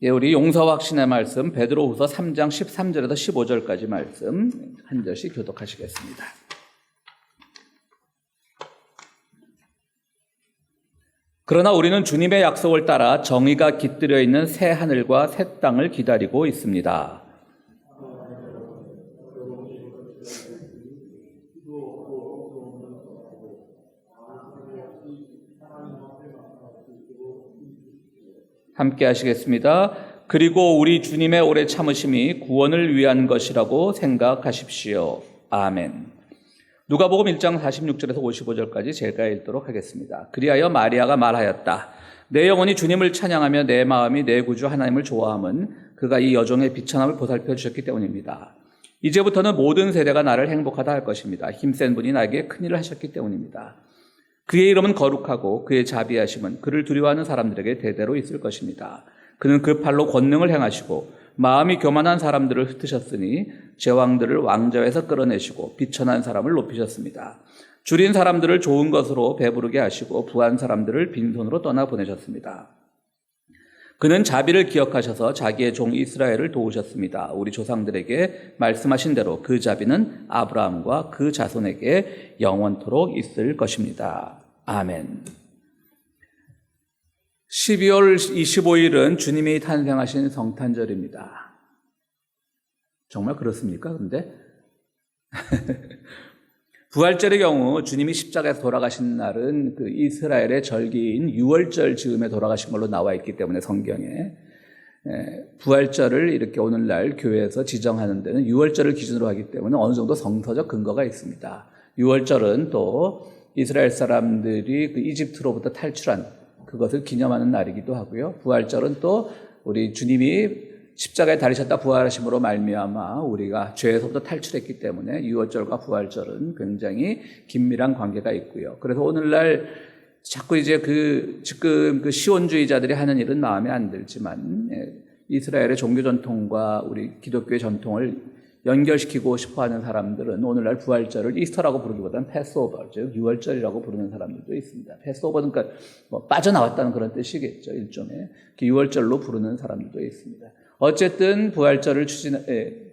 예, 우리 용서와 확신의 말씀 베드로후서 3장 13절에서 15절까지 말씀 한 절씩 교독하시겠습니다. 그러나 우리는 주님의 약속을 따라 정의가 깃들여 있는 새 하늘과 새 땅을 기다리고 있습니다. 함께 하시겠습니다. 그리고 우리 주님의 오래 참으심이 구원을 위한 것이라고 생각하십시오. 아멘. 누가복음 1장 46절에서 55절까지 제가 읽도록 하겠습니다. 그리하여 마리아가 말하였다. 내 영혼이 주님을 찬양하며 내 마음이 내 구주 하나님을 좋아함은 그가 이 여종의 비천함을 보살펴 주셨기 때문입니다. 이제부터는 모든 세대가 나를 행복하다 할 것입니다. 힘센 분이 나에게 큰일을 하셨기 때문입니다. 그의 이름은 거룩하고 그의 자비하심은 그를 두려워하는 사람들에게 대대로 있을 것입니다. 그는 그 팔로 권능을 행하시고 마음이 교만한 사람들을 흩으셨으니 제왕들을 왕좌에서 끌어내시고 비천한 사람을 높이셨습니다. 줄인 사람들을 좋은 것으로 배부르게 하시고 부한 사람들을 빈손으로 떠나보내셨습니다. 그는 자비를 기억하셔서 자기의 종 이스라엘을 도우셨습니다. 우리 조상들에게 말씀하신 대로 그 자비는 아브라함과 그 자손에게 영원토록 있을 것입니다. 아멘. 12월 25일은 주님이 탄생하신 성탄절입니다. 정말 그렇습니까? 근데 부활절의 경우 주님이 십자가에서 돌아가신 날은 그 이스라엘의 절기인 유월절 즈음에 돌아가신 걸로 나와 있기 때문에 성경에 부활절을 이렇게 오늘날 교회에서 지정하는 데는 유월절을 기준으로 하기 때문에 어느 정도 성서적 근거가 있습니다. 유월절은 또 이스라엘 사람들이 그 이집트로부터 탈출한 그것을 기념하는 날이기도 하고요. 부활절은 또 우리 주님이 십자가에 달리셨다 부활하심으로 말미암아 우리가 죄에서부터 탈출했기 때문에 유월절과 부활절은 굉장히 긴밀한 관계가 있고요. 그래서 오늘날 자꾸 이제 지금 그 시온주의자들이 하는 일은 마음에 안 들지만 이스라엘의 종교 전통과 우리 기독교의 전통을 연결시키고 싶어하는 사람들은 오늘날 부활절을 이스터라고 부르기보다는 패스오버, 즉 유월절이라고 부르는 사람들도 있습니다. 패스오버는 그러니까 뭐 빠져나왔다는 그런 뜻이겠죠. 일종의 유월절로 부르는 사람들도 있습니다. 어쨌든 부활절을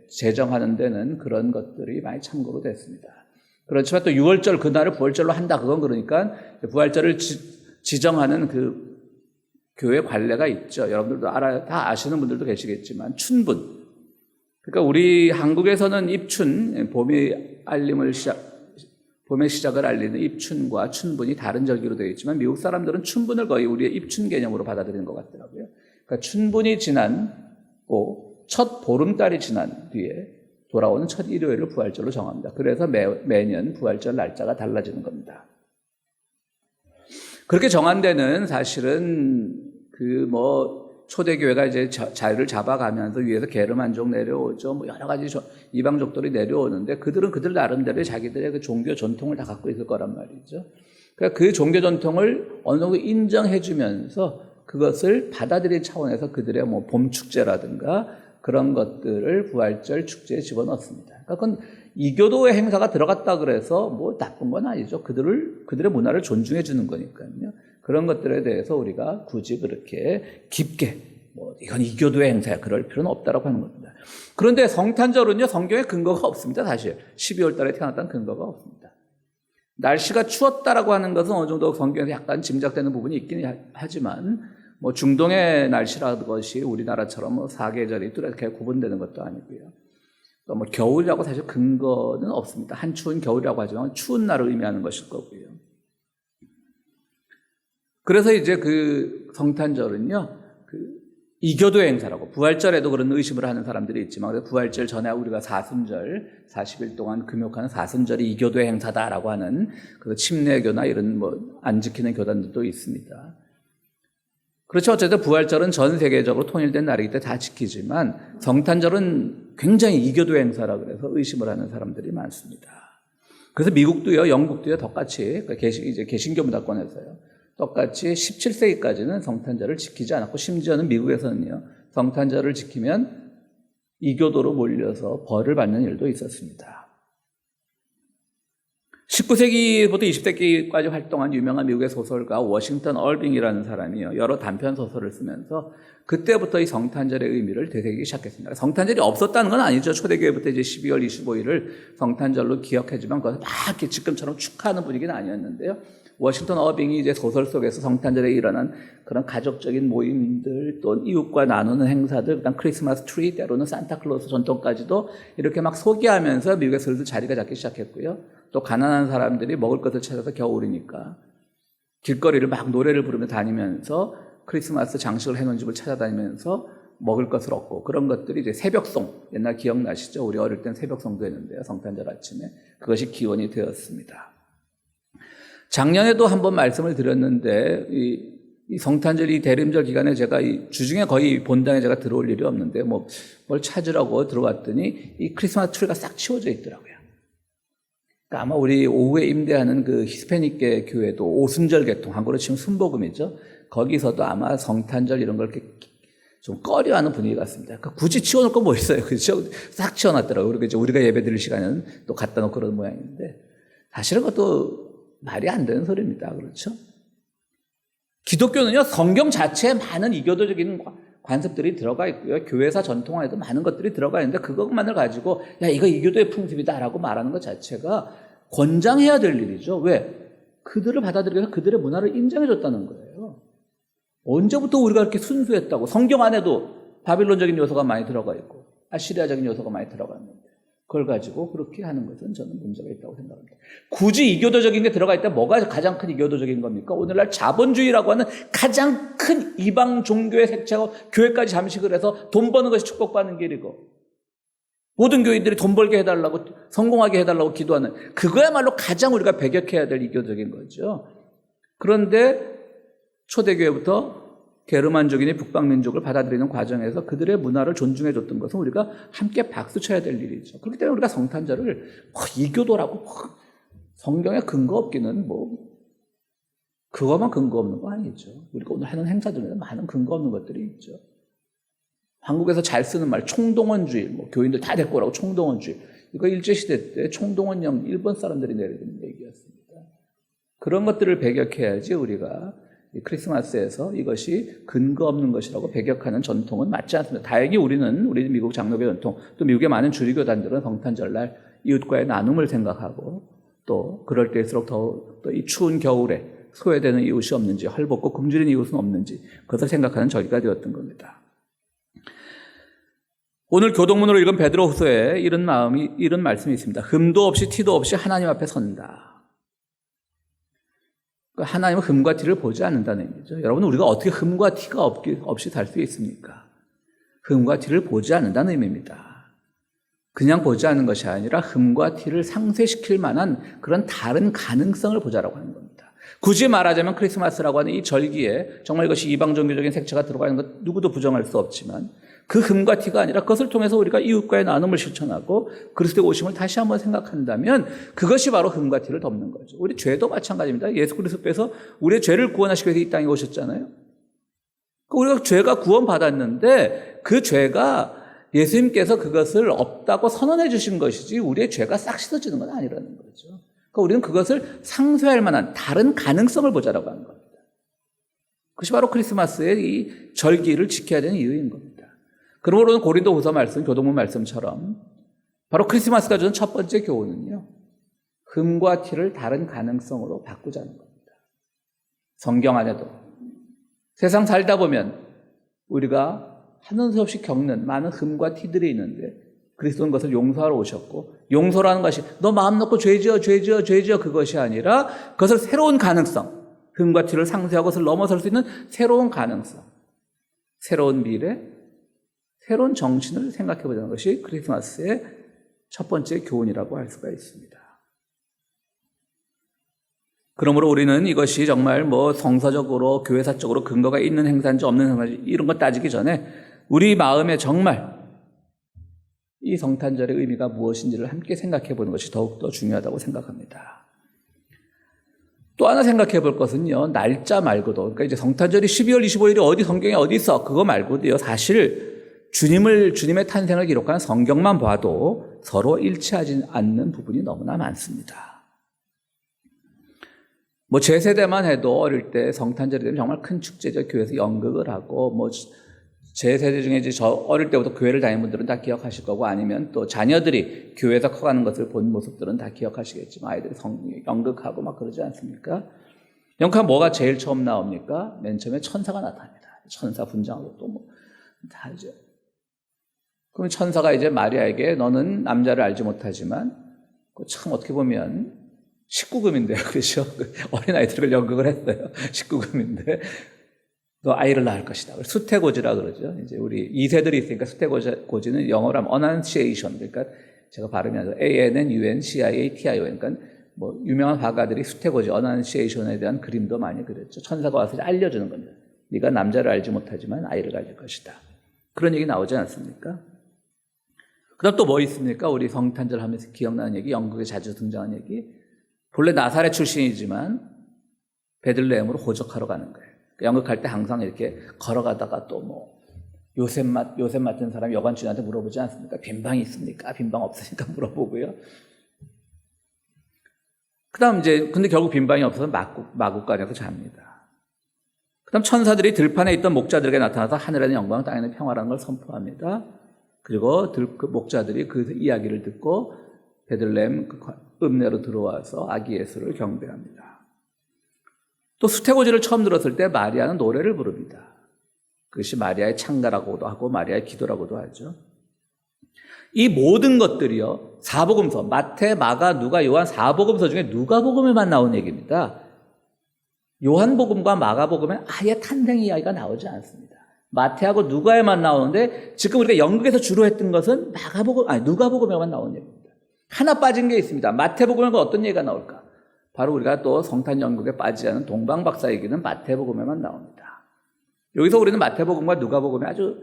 제정하는 데는 그런 것들이 많이 참고로 됐습니다. 그렇지만 또 유월절 그날을 부활절로 한다. 그건 그러니까 부활절을 지정하는 그 교회 관례가 있죠. 여러분들도 다 아시는 분들도 계시겠지만 춘분. 그러니까 우리 한국에서는 입춘, 봄의 시작을 알리는 입춘과 춘분이 다른 절기로 되어 있지만 미국 사람들은 춘분을 거의 우리의 입춘 개념으로 받아들이는 것 같더라고요. 그러니까 춘분이 지나고 첫 보름달이 지난 뒤에 돌아오는 첫 일요일을 부활절로 정합니다. 그래서 매년 부활절 날짜가 달라지는 겁니다. 그렇게 정한 데는 사실은 초대교회가 이제 자유를 잡아가면서 위에서 게르만족 내려오죠. 뭐 여러 가지 이방족들이 내려오는데 그들은 그들 나름대로 자기들의 그 종교 전통을 다 갖고 있을 거란 말이죠. 그러니까 그 종교 전통을 어느 정도 인정해주면서 그것을 받아들일 차원에서 그들의 뭐 봄축제라든가 그런 것들을 부활절 축제에 집어넣습니다. 그러니까 그건 이교도의 행사가 들어갔다 그래서 뭐 나쁜 건 아니죠. 그들의 문화를 존중해 주는 거니까요. 그런 것들에 대해서 우리가 굳이 그렇게 깊게 이건 이교도의 행사야 그럴 필요는 없다라고 하는 겁니다. 그런데 성탄절은요 성경에 근거가 없습니다. 사실 12월 달에 태어났다는 근거가 없습니다. 날씨가 추웠다라고 하는 것은 어느 정도 성경에서 약간 짐작되는 부분이 있긴 하지만 중동의 날씨라는 것이 우리나라처럼 사계절이 뚜렷하게 구분되는 것도 아니고요. 또 겨울이라고 사실 근거는 없습니다. 한추운 겨울이라고 하지만 추운 날을 의미하는 것일 거고요. 그래서 이제 그 성탄절은요, 이교도의 행사라고, 부활절에도 그런 의심을 하는 사람들이 있지만, 부활절 전에 우리가 사순절, 40일 동안 금욕하는 사순절이 이교도의 행사다라고 하는 그 침례교나 이런 안 지키는 교단들도 있습니다. 그렇죠. 어쨌든 부활절은 전 세계적으로 통일된 날이기 때문에 다 지키지만, 성탄절은 굉장히 이교도의 행사라 그래서 의심을 하는 사람들이 많습니다. 그래서 미국도요, 영국도요, 똑같이, 이제 개신교 문화권에서요. 똑같이 17세기까지는 성탄절을 지키지 않았고 심지어는 미국에서는요. 성탄절을 지키면 이교도로 몰려서 벌을 받는 일도 있었습니다. 19세기부터 20세기까지 활동한 유명한 미국의 소설가 워싱턴 얼빙이라는 사람이요. 여러 단편 소설을 쓰면서 그때부터 이 성탄절의 의미를 되새기기 시작했습니다. 성탄절이 없었다는 건 아니죠. 초대교회부터 이제 12월 25일을 성탄절로 기억해주면 그것을 막 이렇게 지금처럼 축하하는 분위기는 아니었는데요. 워싱턴 어빙이 이제 소설 속에서 성탄절에 일어난 그런 가족적인 모임들, 또 이웃과 나누는 행사들, 그다음 크리스마스 트리, 때로는 산타클로스 전통까지도 이렇게 막 소개하면서 미국에 슬슬 자리가 잡기 시작했고요. 또 가난한 사람들이 먹을 것을 찾아서 겨울이니까 길거리를 막 노래를 부르며 다니면서 크리스마스 장식을 해놓은 집을 찾아다니면서 먹을 것을 얻고, 그런 것들이 이제 새벽송, 옛날 기억나시죠? 우리 어릴 땐 새벽송도 했는데요. 성탄절 아침에. 그것이 기원이 되었습니다. 작년에도 한번 말씀을 드렸는데, 이 성탄절, 이 대림절 기간에 제가 이 주중에 거의 본당에 제가 들어올 일이 없는데, 뭘 찾으라고 들어왔더니 이 크리스마스 트리가 싹 치워져 있더라고요. 그러니까 아마 우리 오후에 임대하는 그 히스패닉계 교회도 오순절 계통, 한국으로 치면 순복음이죠. 거기서도 아마 성탄절 이런 걸 이렇게 좀 꺼려하는 분위기 같습니다. 그러니까 굳이 치워놓을 거 뭐 있어요. 그렇죠? 싹 치워놨더라고요. 그리고 이제 우리가 예배 드릴 시간에는 또 갖다 놓고 그런 모양인데, 사실은 그것도 말이 안 되는 소리입니다. 그렇죠? 기독교는요, 성경 자체에 많은 이교도적인 관습들이 들어가 있고요. 교회사 전통 안에도 많은 것들이 들어가 있는데, 그것만을 가지고, 야, 이거 이교도의 풍습이다라고 말하는 것 자체가 권장해야 될 일이죠. 왜? 그들을 받아들이기 위해서 그들의 문화를 인정해줬다는 거예요. 언제부터 우리가 이렇게 순수했다고? 성경 안에도 바빌론적인 요소가 많이 들어가 있고, 아시리아적인 요소가 많이 들어가 있는데, 그걸 가지고 그렇게 하는 것은 저는 문제가 있다고 생각합니다. 굳이 이교도적인 게 들어가 있다, 뭐가 가장 큰 이교도적인 겁니까? 오늘날 자본주의라고 하는 가장 큰 이방 종교의 색채고 교회까지 잠식을 해서 돈 버는 것이 축복받는 길이고, 모든 교인들이 돈 벌게 해달라고, 성공하게 해달라고 기도하는, 그거야말로 가장 우리가 배격해야 될 이교적인 거죠. 그런데 초대교회부터 게르만족이니 북방민족을 받아들이는 과정에서 그들의 문화를 존중해줬던 것은 우리가 함께 박수쳐야 될 일이죠. 그렇기 때문에 우리가 성탄절을 이교도라고 성경에 근거 없기는 그거만 근거 없는 거 아니죠. 우리가 오늘 하는 행사들에는 많은 근거 없는 것들이 있죠. 한국에서 잘 쓰는 말, 총동원주의, 교인들 다 데리고 오라고 총동원주의. 이거 일제시대 때 총동원령 일본 사람들이 내리는 얘기였습니다. 그런 것들을 배격해야지 우리가 크리스마스에서 이것이 근거 없는 것이라고 배격하는 전통은 맞지 않습니다. 다행히 우리 미국 장로교 전통, 또 미국의 많은 주리교단들은 성탄절날 이웃과의 나눔을 생각하고, 또 그럴 때일수록 또 이 추운 겨울에 소외되는 이웃이 없는지, 헐벗고 굶주린 이웃은 없는지, 그것을 생각하는 절기가 되었던 겁니다. 오늘 교동문으로 읽은 베드로후서에 이런 말씀이 있습니다. 흠도 없이 티도 없이 하나님 앞에 선다. 하나님은 흠과 티를 보지 않는다는 얘기죠. 여러분, 우리가 어떻게 흠과 티가 없이 살 수 있습니까? 흠과 티를 보지 않는다는 의미입니다. 그냥 보지 않는 것이 아니라 흠과 티를 상쇄시킬 만한 그런 다른 가능성을 보자라고 하는 겁니다. 굳이 말하자면 크리스마스라고 하는 이 절기에 정말 이것이 이방 종교적인 색채가 들어가 있는 것 누구도 부정할 수 없지만, 그 흠과 티가 아니라 그것을 통해서 우리가 이웃과의 나눔을 실천하고 그리스도의 오심을 다시 한번 생각한다면 그것이 바로 흠과 티를 덮는 거죠. 우리 죄도 마찬가지입니다. 예수 그리스도께서 우리의 죄를 구원하시기 위해서 이 땅에 오셨잖아요. 우리가 죄가 구원받았는데 그 죄가 예수님께서 그것을 없다고 선언해 주신 것이지 우리의 죄가 싹 씻어지는 건 아니라는 거죠. 그러니까 우리는 그것을 상쇄할 만한 다른 가능성을 보자라고 하는 겁니다. 그것이 바로 크리스마스의 이 절기를 지켜야 되는 이유인 겁니다. 그러므로 고린도후서 말씀, 교동문 말씀처럼 바로 크리스마스가 주는 첫 번째 교훈은요, 흠과 티를 다른 가능성으로 바꾸자는 겁니다. 성경 안에도 세상 살다 보면 우리가 하는 수 없이 겪는 많은 흠과 티들이 있는데, 그리스도는 그것을 용서하러 오셨고, 용서라는 것이 너 마음 놓고 죄 지어 그것이 아니라 그것을 새로운 가능성, 흠과 티를 상쇄하고 그것을 넘어설 수 있는 새로운 가능성, 새로운 미래, 새로운 정신을 생각해 보자는 것이 크리스마스의 첫 번째 교훈이라고 할 수가 있습니다. 그러므로 우리는 이것이 정말 성서적으로, 교회사적으로 근거가 있는 행사인지 없는 행사인지 이런 거 따지기 전에 우리 마음에 정말 이 성탄절의 의미가 무엇인지를 함께 생각해 보는 것이 더욱더 중요하다고 생각합니다. 또 하나 생각해 볼 것은요, 날짜 말고도, 그러니까 이제 성탄절이 12월 25일이 어디 성경에 어디 있어, 그거 말고도요, 사실 주님의 탄생을 기록한 성경만 봐도 서로 일치하지 않는 부분이 너무나 많습니다. 뭐 제 세대만 해도 어릴 때 성탄절이 되면 정말 큰 축제죠. 교회에서 연극을 하고 뭐 제 세대 중에 이제 저 어릴 때부터 교회를 다니는 분들은 다 기억하실 거고 아니면 또 자녀들이 교회에서 커가는 것을 본 모습들은 다 기억하시겠지만 아이들이 연극하고 막 그러지 않습니까? 연극하면 뭐가 제일 처음 나옵니까? 맨 처음에 천사가 나타납니다. 천사 분장하고 또 뭐 다 하죠. 그럼 천사가 이제 마리아에게 너는 남자를 알지 못하지만 참 어떻게 보면 19금인데요. 그렇죠? 어린아이들을 연극을 했어요. 19금인데 너 아이를 낳을 것이다. 수태고지라 그러죠. 이제 우리 2세들이 있으니까 수태고지는 영어로 하면 annunciation. 그러니까 제가 발음이 아니라 ANNUNCIATION. 그러니까 뭐 유명한 화가들이 수태고지 annunciation에 대한 그림도 많이 그렸죠. 천사가 와서 알려주는 겁니다. 네가 남자를 알지 못하지만 아이를 가질 것이다. 그런 얘기 나오지 않습니까? 그다음 또 뭐 있습니까? 우리 성탄절 하면서 기억나는 얘기, 연극에 자주 등장하는 얘기. 본래 나사렛 출신이지만 베들레헴으로 호적하러 가는 거예요. 연극할 때 항상 이렇게 걸어가다가 또 뭐 요셉 맡은 사람이 여관 주인한테 물어보지 않습니까? 빈방이 있습니까? 빈방 없으니까 물어보고요. 그다음 이제 근데 결국 빈방이 없어서 마구간에서 잡니다. 그다음 천사들이 들판에 있던 목자들에게 나타나서 하늘에는 영광, 땅에는 평화라는 걸 선포합니다. 그리고 그 목자들이 그 이야기를 듣고 베들레헴 읍내로 들어와서 아기 예수를 경배합니다. 또 수태고지를 처음 들었을 때 마리아는 노래를 부릅니다. 그것이 마리아의 창가라고도 하고 마리아의 기도라고도 하죠. 이 모든 것들이요, 사복음서, 마태, 마가, 누가, 요한 사복음서 중에 누가복음에만 나온 얘기입니다. 요한복음과 마가복음엔 아예 탄생 이야기가 나오지 않습니다. 마태하고 누가에만 나오는데 지금 우리가 연극에서 주로 했던 것은 누가복음에만 나온 얘기입니다. 하나 빠진 게 있습니다. 마태복음에는 어떤 얘기가 나올까? 바로 우리가 또 성탄 연극에 빠지지 않은 동방박사 얘기는 마태복음에만 나옵니다. 여기서 우리는 마태복음과 누가복음에 아주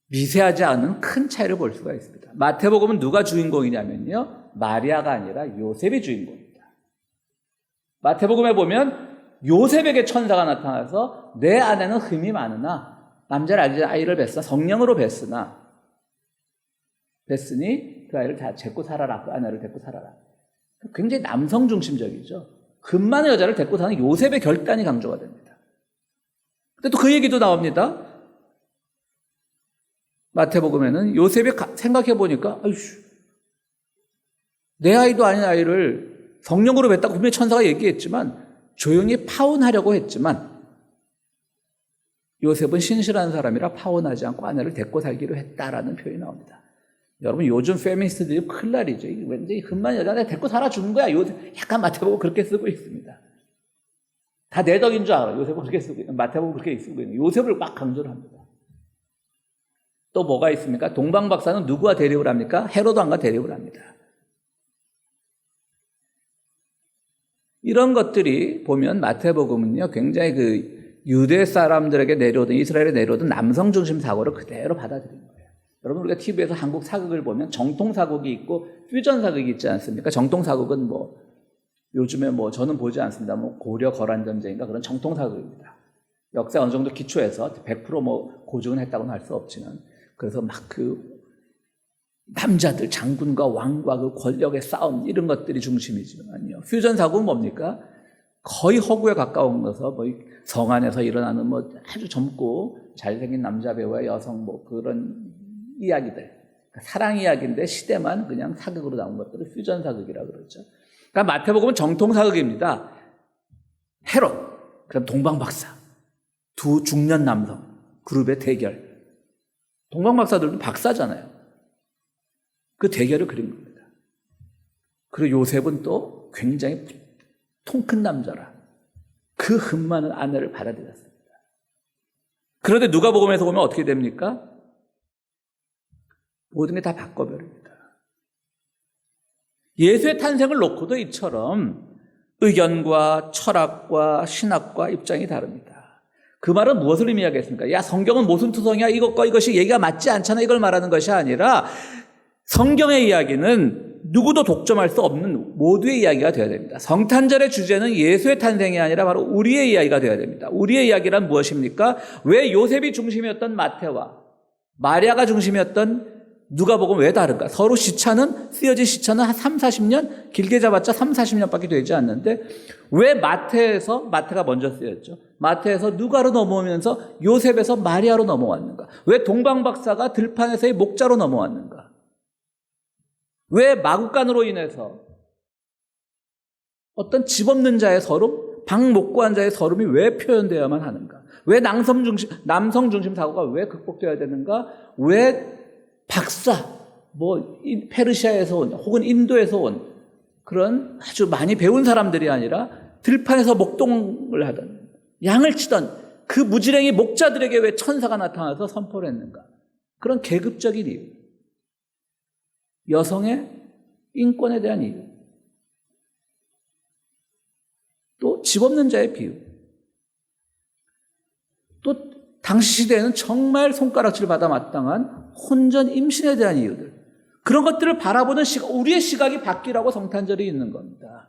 미세하지 않은 큰 차이를 볼 수가 있습니다. 마태복음은 누가 주인공이냐면요, 마리아가 아니라 요셉이 주인공입니다. 마태복음에 보면 요셉에게 천사가 나타나서 내 아내는 흠이 많으나 남자를 알지 아이를 뱄으나 성령으로 뱄으니 그 아이를 다 데리고 살아라. 그 아내를 데리고 살아라. 굉장히 남성 중심적이죠. 금 많은 여자를 데리고 사는 요셉의 결단이 강조가 됩니다. 근데 또 그 얘기도 나옵니다. 마태복음에는 요셉이 생각해 보니까 내 아이도 아닌 아이를 성령으로 뱄다고 분명히 천사가 얘기했지만 조용히 파혼하려고 했지만 요셉은 신실한 사람이라 파혼하지 않고 아내를 데리고 살기로 했다라는 표현이 나옵니다. 여러분 요즘 페미니스트들이 큰일 날이죠. 왠지 흠만 여자한테 데리고 살아주는 거야. 약간 마태복음 그렇게 쓰고 있습니다. 다 내 덕인 줄 알아. 요셉은 그렇게 쓰고 있는, 마태복음 그렇게 쓰고 있는, 요셉을 막 강조를 합니다. 또 뭐가 있습니까? 동방박사는 누구와 대립을 합니까? 헤로드 왕과 대립을 합니다. 이런 것들이 보면 마태복음은요, 굉장히 그 유대 사람들에게 내려오던, 이스라엘에 내려오던 남성 중심 사고를 그대로 받아들인 거예요. 여러분 우리가 TV에서 한국 사극을 보면 정통 사극이 있고 퓨전 사극이 있지 않습니까? 정통 사극은 뭐 요즘에 뭐 저는 보지 않습니다. 뭐 고려 거란 전쟁인가 그런 정통 사극입니다. 역사 어느 정도 기초해서 100% 뭐 고증은 했다고는 할 수 없지만 그래서 막 그 남자들 장군과 왕과 그 권력의 싸움 이런 것들이 중심이지만요. 퓨전 사극은 뭡니까? 거의 허구에 가까운 것서 뭐 성 안에서 일어나는 뭐 아주 젊고 잘생긴 남자 배우와 여성 뭐 그런 이야기들, 그러니까 사랑 이야기인데 시대만 그냥 사극으로 나온 것들을 퓨전 사극이라고 그러죠. 그러니까 마태복음은 정통 사극입니다. 헤롯, 그럼 동방박사, 두 중년 남성 그룹의 대결. 동방박사들도 박사잖아요. 그 대결을 그린 겁니다. 그리고 요셉은 또 굉장히 통 큰 남자라 그 흠 많은 아내를 받아들였습니다. 그런데 누가복음에서 보면 어떻게 됩니까? 모든 게 다 바꿔버립니다. 예수의 탄생을 놓고도 이처럼 의견과 철학과 신학과 입장이 다릅니다. 그 말은 무엇을 의미하겠습니까? 야, 성경은 모순투성이야. 이것과 이것이 얘기가 맞지 않잖아. 이걸 말하는 것이 아니라 성경의 이야기는 누구도 독점할 수 없는 모두의 이야기가 되어야 됩니다. 성탄절의 주제는 예수의 탄생이 아니라 바로 우리의 이야기가 되어야 됩니다. 우리의 이야기란 무엇입니까? 왜 요셉이 중심이었던 마태와 마리아가 중심이었던 누가복음 왜 다른가? 서로 쓰여진 시차는 한 3, 40년, 길게 잡았자 3, 40년밖에 되지 않는데 왜 마태가 먼저 쓰였죠? 마태에서 누가로 넘어오면서 요셉에서 마리아로 넘어왔는가? 왜 동방박사가 들판에서의 목자로 넘어왔는가? 왜 마구간으로 인해서 어떤 집 없는 자의 서름, 방 못 구한 자의 서름이 왜 표현되어야만 하는가? 왜 남성 중심 사고가 왜 극복되어야 되는가? 왜 박사, 페르시아에서 온, 혹은 인도에서 온 그런 아주 많이 배운 사람들이 아니라 들판에서 목동을 하던, 양을 치던 그 무지랭이 목자들에게 왜 천사가 나타나서 선포를 했는가? 그런 계급적인 이유. 여성의 인권에 대한 이유. 또 집 없는 자의 비유. 또 당시 시대에는 정말 손가락질 받아 마땅한 혼전 임신에 대한 이유들. 그런 것들을 바라보는 우리의 시각이 바뀌라고 성탄절이 있는 겁니다.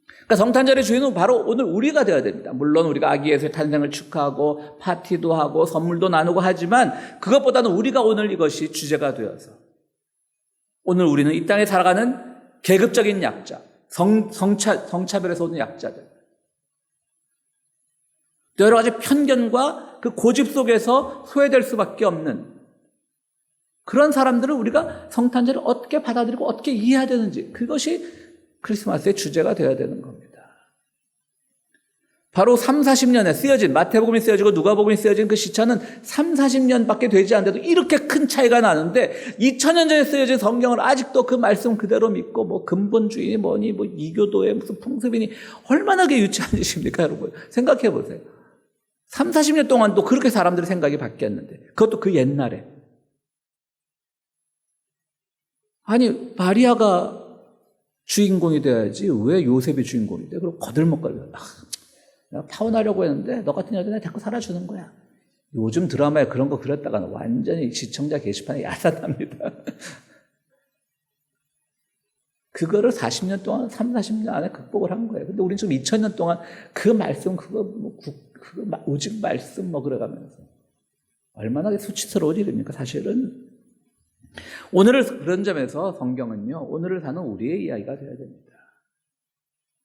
그러니까 성탄절의 주인은 바로 오늘 우리가 되어야 됩니다. 물론 우리가 아기 예수의 탄생을 축하하고 파티도 하고 선물도 나누고 하지만 그것보다는 우리가 오늘 이것이 주제가 되어서 오늘 우리는 이 땅에 살아가는 계급적인 약자, 성차별에서 오는 약자들, 여러 가지 편견과 그 고집 속에서 소외될 수밖에 없는 그런 사람들을 우리가 성탄절을 어떻게 받아들이고 어떻게 이해해야 되는지, 그것이 크리스마스의 주제가 되어야 되는 겁니다. 바로 3, 40년에 쓰여진, 마태복음이 쓰여지고 누가복음이 쓰여진 그 시차는 3, 40년밖에 되지 않는데도 이렇게 큰 차이가 나는데 2000년 전에 쓰여진 성경을 아직도 그 말씀 그대로 믿고 근본주의니 뭐니 이교도의 무슨 풍습이니 얼마나 그게 유치한 짓입니까, 여러분? 생각해 보세요. 3, 40년 동안 또 그렇게 사람들의 생각이 바뀌었는데, 그것도 그 옛날에. 아니, 마리아가 주인공이 돼야지 왜 요셉이 주인공이 돼? 그리고 거들먹거려. 내가 파혼하려고 했는데 너 같은 여자 내가 자꾸 살아주는 거야. 요즘 드라마에 그런 거 그렸다가는 완전히 시청자 게시판에 야단납니다. 그거를 40년 동안, 3, 40년 안에 극복을 한 거예요. 근데 우리는 지금 2000년 동안 그 말씀, 오직 말씀 그래가면서. 얼마나 수치스러운 일입니까, 사실은. 오늘을 그런 점에서 성경은요, 오늘을 사는 우리의 이야기가 되어야 됩니다.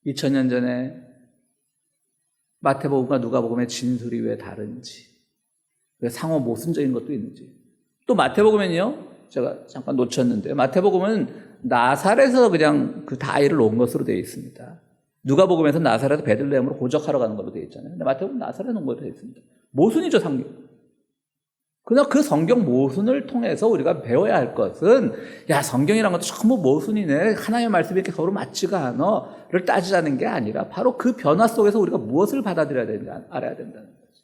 2000년 전에 마태복음과 누가복음의 진술이 왜 다른지, 왜 상호 모순적인 것도 있는지. 또 마태복음은요, 제가 잠깐 놓쳤는데, 마태복음은 나사렛에서 그냥 그 아이를 놓은 것으로 되어 있습니다. 누가복음에서 나사렛에서 베들레헴으로 호적하러 가는 걸로 되어 있잖아요. 근데 마태복음은 나사렛에 놓은 걸로 되어 있습니다. 모순이죠, 성경. 그러나 그 성경 모순을 통해서 우리가 배워야 할 것은, 야, 성경이란 것도 전부 모순이네, 하나님의 말씀이 이렇게 서로 맞지가 않아를 따지자는 게 아니라 바로 그 변화 속에서 우리가 무엇을 받아들여야 되는지 알아야 된다는 거죠.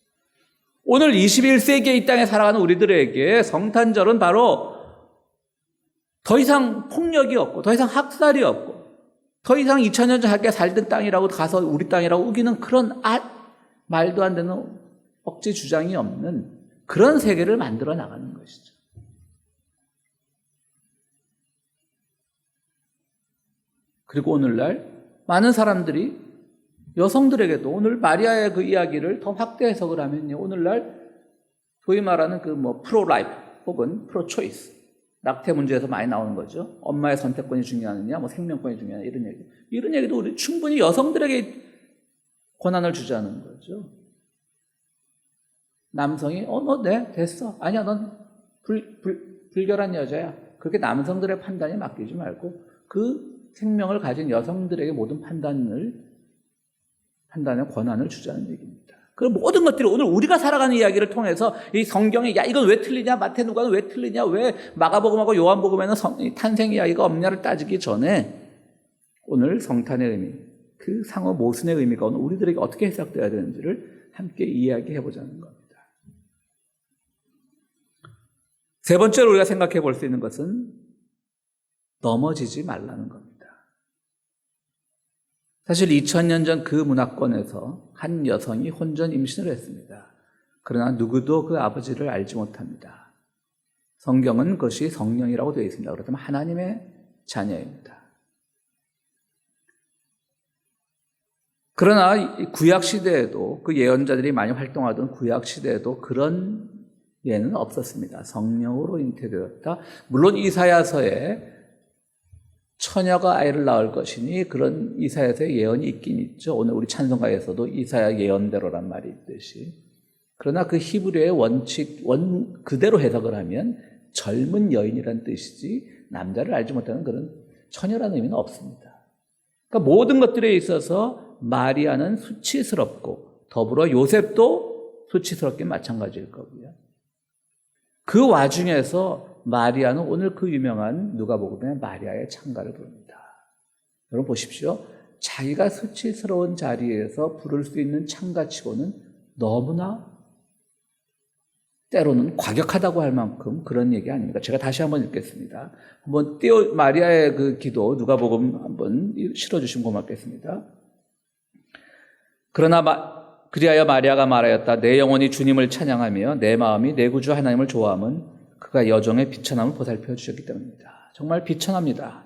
오늘 21세기에 이 땅에 살아가는 우리들에게 성탄절은 바로 더 이상 폭력이 없고, 더 이상 학살이 없고, 더 이상 2000년 전에 살던 땅이라고 가서 우리 땅이라고 우기는 그런 말도 안 되는 억지 주장이 없는 그런 세계를 만들어 나가는 것이죠. 그리고 오늘날 많은 사람들이, 여성들에게도 오늘 마리아의 그 이야기를 더 확대 해석을 하면요, 오늘날 소위 말하는 프로-라이프 혹은 프로-초이스, 낙태 문제에서 많이 나오는 거죠. 엄마의 선택권이 중요하느냐, 생명권이 중요하느냐, 이런 얘기도 우리 충분히 여성들에게 권한을 주자는 거죠. 남성이 네, 됐어. 아니야, 넌 불결한 여자야. 그렇게 남성들의 판단에 맡기지 말고 그 생명을 가진 여성들에게 모든 판단의 권한을 주자는 얘기입니다. 그 모든 것들이 오늘 우리가 살아가는 이야기를 통해서 이 성경에, 야, 이건 왜 틀리냐, 마태 누가는 왜 틀리냐, 왜 마가복음하고 요한복음에는 탄생 이야기가 없냐를 따지기 전에 오늘 성탄의 의미, 그 상호 모순의 의미가 오늘 우리들에게 어떻게 해석되어야 되는지를 함께 이야기해 보자는 겁니다. 세 번째로 우리가 생각해 볼 수 있는 것은 넘어지지 말라는 겁니다. 사실 2000년 전 그 문화권에서 한 여성이 혼전 임신을 했습니다. 그러나 누구도 그 아버지를 알지 못합니다. 성경은 그것이 성령이라고 되어 있습니다. 그렇다면 하나님의 자녀입니다. 그러나 구약 시대에도, 그 예언자들이 많이 활동하던 구약 시대에도 그런 예는 없었습니다. 성령으로 잉태되었다. 물론 이사야서에 처녀가 아이를 낳을 것이니 그런 이사야서의 예언이 있긴 있죠. 오늘 우리 찬송가에서도 이사야 예언대로란 말이 있듯이. 그러나 그 히브리어의 그대로 해석을 하면 젊은 여인이란 뜻이지 남자를 알지 못하는 그런 처녀라는 의미는 없습니다. 그러니까 모든 것들에 있어서 마리아는 수치스럽고 더불어 요셉도 수치스럽게 마찬가지일 거고요. 그 와중에서 마리아는 오늘 그 유명한 누가복음의 마리아의 찬가를 부릅니다. 여러분 보십시오. 자기가 수치스러운 자리에서 부를 수 있는 찬가치고는 너무나 때로는 과격하다고 할 만큼 그런 얘기 아닙니까? 제가 다시 한번 읽겠습니다. 한번 마리아의 그 기도 누가복음 한번 실어주시면 고맙겠습니다. 그리하여 마리아가 말하였다. 내 영혼이 주님을 찬양하며 내 마음이 내 구주 하나님을 좋아함은 그가 여종의 비천함을 보살펴 주셨기 때문입니다. 정말 비천합니다.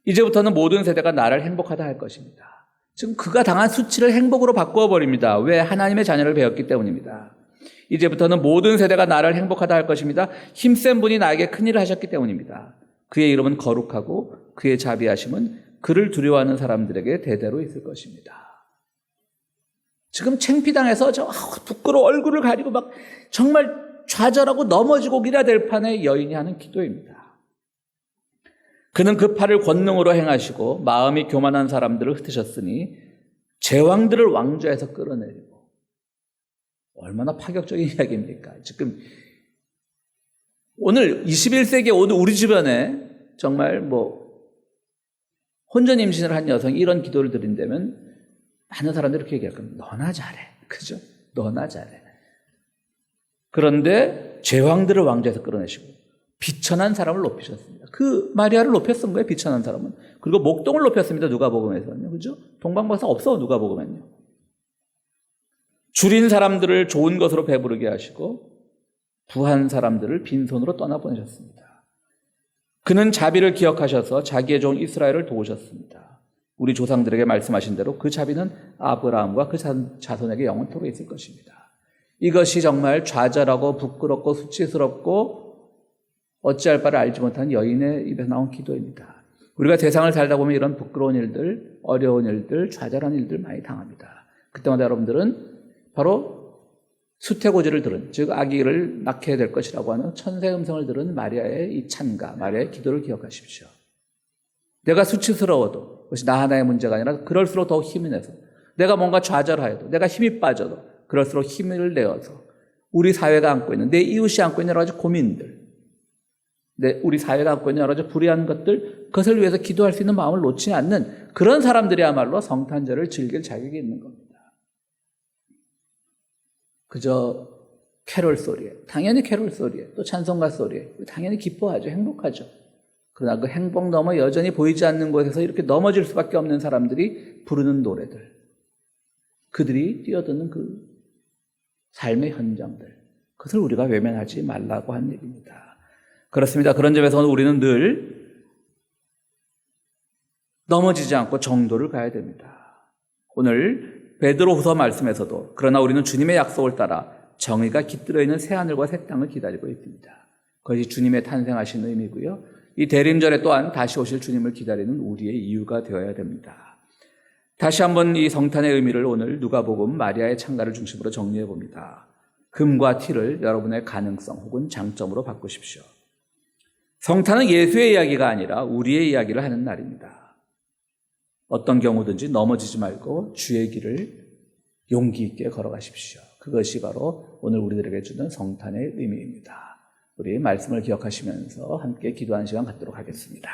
이제부터는 모든 세대가 나를 행복하다 할 것입니다. 지금 그가 당한 수치를 행복으로 바꾸어 버립니다. 왜? 하나님의 자녀를 배웠기 때문입니다. 이제부터는 모든 세대가 나를 행복하다 할 것입니다. 힘센 분이 나에게 큰일을 하셨기 때문입니다. 그의 이름은 거룩하고 그의 자비하심은 그를 두려워하는 사람들에게 대대로 있을 것입니다. 지금 창피당해서 부끄러워 얼굴을 가리고 막 정말 좌절하고 넘어지고 기라 될 판의 여인이 하는 기도입니다. 그는 그 팔을 권능으로 행하시고 마음이 교만한 사람들을 흩으셨으니 제왕들을 왕좌에서 끌어내리고. 얼마나 파격적인 이야기입니까? 지금 오늘 21세기에 오늘 우리 주변에 정말 혼전 임신을 한 여성이 이런 기도를 드린다면 많은 사람들이 이렇게 얘기할 겁니다. 너나 잘해. 그죠? 너나 잘해. 그런데 제왕들을 왕좌에서 끌어내시고 비천한 사람을 높이셨습니다. 그 마리아를 높였던 거예요. 비천한 사람은. 그리고 목동을 높였습니다. 누가복음에서는요. 그죠? 동방박사 없어. 누가복음에는요. 줄인 사람들을 좋은 것으로 배부르게 하시고 부한 사람들을 빈손으로 떠나보내셨습니다. 그는 자비를 기억하셔서 자기의 종 이스라엘을 도우셨습니다. 우리 조상들에게 말씀하신 대로 그 자비는 아브라함과 그 자손에게 영원토록 있을 것입니다. 이것이 정말 좌절하고 부끄럽고 수치스럽고 어찌할 바를 알지 못한 여인의 입에서 나온 기도입니다. 우리가 세상을 살다 보면 이런 부끄러운 일들, 어려운 일들, 좌절한 일들 많이 당합니다. 그때마다 여러분들은 바로 수태고지를 들은, 즉 아기를 낳게 될 것이라고 하는 천사의 음성을 들은 마리아의 이 찬가, 마리아의 기도를 기억하십시오. 내가 수치스러워도 그것이 나 하나의 문제가 아니라 그럴수록 더욱 힘이 내서, 내가 뭔가 좌절하여도, 내가 힘이 빠져도 그럴수록 힘을 내어서 우리 사회가 안고 있는, 내 이웃이 안고 있는 여러 가지 고민들, 우리 사회가 안고 있는 여러 가지 불의한 것들, 그것을 위해서 기도할 수 있는 마음을 놓지 않는 그런 사람들이야말로 성탄절을 즐길 자격이 있는 겁니다. 그저 캐롤 소리에, 당연히 캐롤 소리에, 또 찬송가 소리에 당연히 기뻐하죠. 행복하죠. 그러나 그 행복 넘어 여전히 보이지 않는 곳에서 이렇게 넘어질 수밖에 없는 사람들이 부르는 노래들, 그들이 뛰어드는 그 삶의 현장들, 그것을 우리가 외면하지 말라고 한 얘기입니다. 그렇습니다. 그런 점에서는 우리는 늘 넘어지지 않고 정도를 가야 됩니다. 오늘 베드로후서 말씀에서도 그러나 우리는 주님의 약속을 따라 정의가 깃들어 있는 새하늘과 새 땅을 기다리고 있습니다. 그것이 주님의 탄생하신 의미고요. 이 대림절에 또한 다시 오실 주님을 기다리는 우리의 이유가 되어야 됩니다. 다시 한번 이 성탄의 의미를 오늘 누가복음 마리아의 찬가를 중심으로 정리해 봅니다. 금과 티를 여러분의 가능성 혹은 장점으로 바꾸십시오. 성탄은 예수의 이야기가 아니라 우리의 이야기를 하는 날입니다. 어떤 경우든지 넘어지지 말고 주의 길을 용기 있게 걸어가십시오. 그것이 바로 오늘 우리들에게 주는 성탄의 의미입니다. 우리 말씀을 기억하시면서 함께 기도하는 시간 갖도록 하겠습니다.